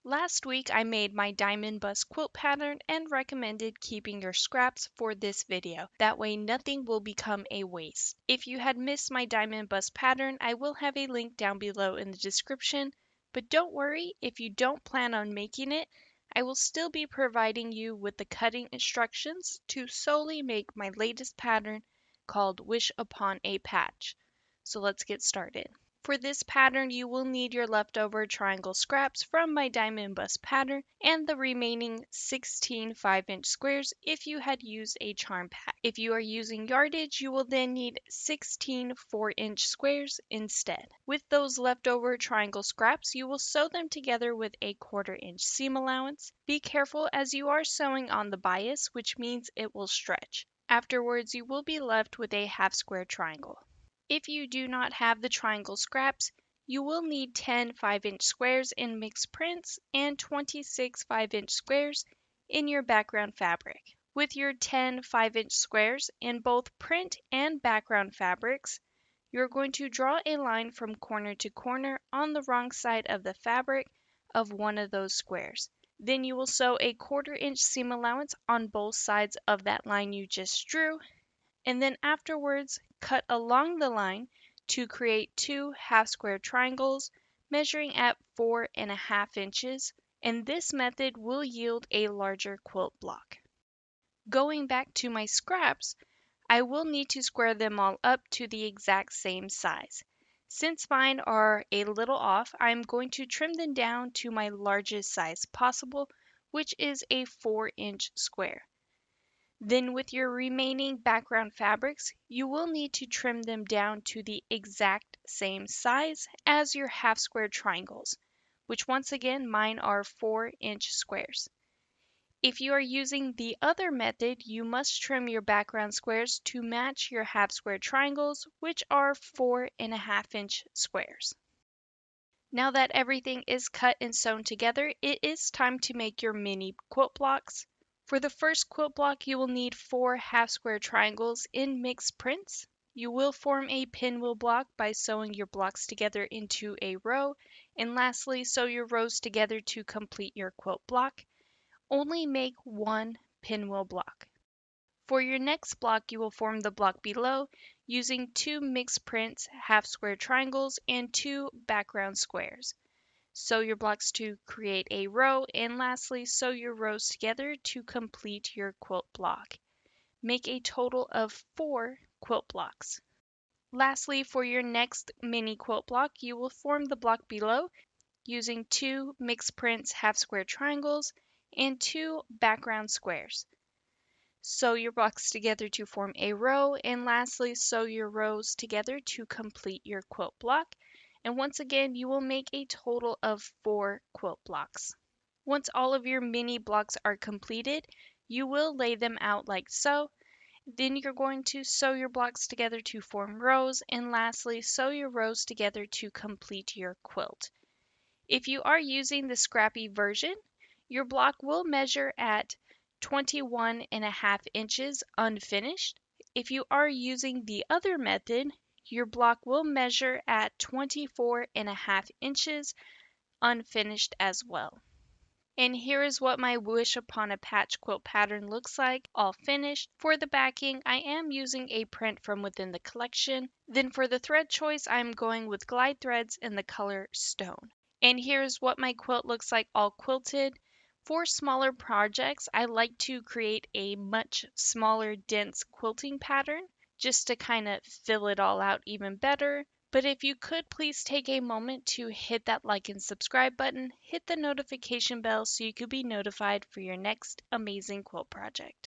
Last week I made my diamond bust quilt pattern and recommended keeping your scraps for this video. That way nothing will become a waste. If you had missed my diamond bust pattern, I will have a link down below in the description. But don't worry, if you don't plan on making it, I will still be providing you with the cutting instructions to solely make my latest pattern called Wish Upon a Patch. So let's get started. For this pattern, you will need your leftover triangle scraps from my diamond bust pattern and the remaining 16 5-inch squares if you had used a charm pack. If you are using yardage, you will then need 16 4-inch squares instead. With those leftover triangle scraps, you will sew them together with a 1/4-inch seam allowance. Be careful as you are sewing on the bias, which means it will stretch. Afterwards, you will be left with a half square triangle. If you do not have the triangle scraps, you will need 10 5-inch squares in mixed prints and 26 5-inch squares in your background fabric. With your 10 5-inch squares in both print and background fabrics, you're going to draw a line from corner to corner on the wrong side of the fabric of one of those squares. Then you will sew a 1/4-inch seam allowance on both sides of that line you just drew, and then afterwards cut along the line to create 2 half square triangles measuring at 4.5 inches, and this method will yield a larger quilt block. Going back to my scraps, I will need to square them all up to the exact same size. Since mine are a little off, I'm going to trim them down to my largest size possible, which is a 4-inch square. Then with your remaining background fabrics, you will need to trim them down to the exact same size as your half square triangles, which once again mine are 4-inch squares. If you are using the other method, you must trim your background squares to match your half square triangles, which are 4.5-inch squares. Now that everything is cut and sewn together, it is time to make your mini quilt blocks. For the first quilt block, you will need 4 half square triangles in mixed prints. You will form a pinwheel block by sewing your blocks together into a row, and lastly, sew your rows together to complete your quilt block. Only make 1 pinwheel block. For your next block, you will form the block below using 2 mixed prints, half square triangles, and 2 background squares. Sew your blocks to create a row, and lastly, sew your rows together to complete your quilt block. Make a total of 4 quilt blocks. Lastly, for your next mini quilt block, you will form the block below using 2 mixed prints, half square triangles, and 2 background squares. Sew your blocks together to form a row, and lastly, sew your rows together to complete your quilt block. And once again, you will make a total of 4 quilt blocks. Once all of your mini blocks are completed, you will lay them out like so. Then you're going to sew your blocks together to form rows, and lastly, sew your rows together to complete your quilt. If you are using the Scrappy version, your block will measure at 21.5 inches unfinished. If you are using the other method, your block will measure at 24.5 inches unfinished as well. And here is what my Wish Upon a Patch quilt pattern looks like, all finished. For the backing, I am using a print from within the collection. Then for the thread choice, I'm going with glide threads in the color Stone. And here's what my quilt looks like all quilted. For smaller projects, I like to create a much smaller, dense quilting pattern just to kind of fill it all out even better. But if you could please take a moment to hit that like and subscribe button, hit the notification bell so you could be notified for your next amazing quilt project.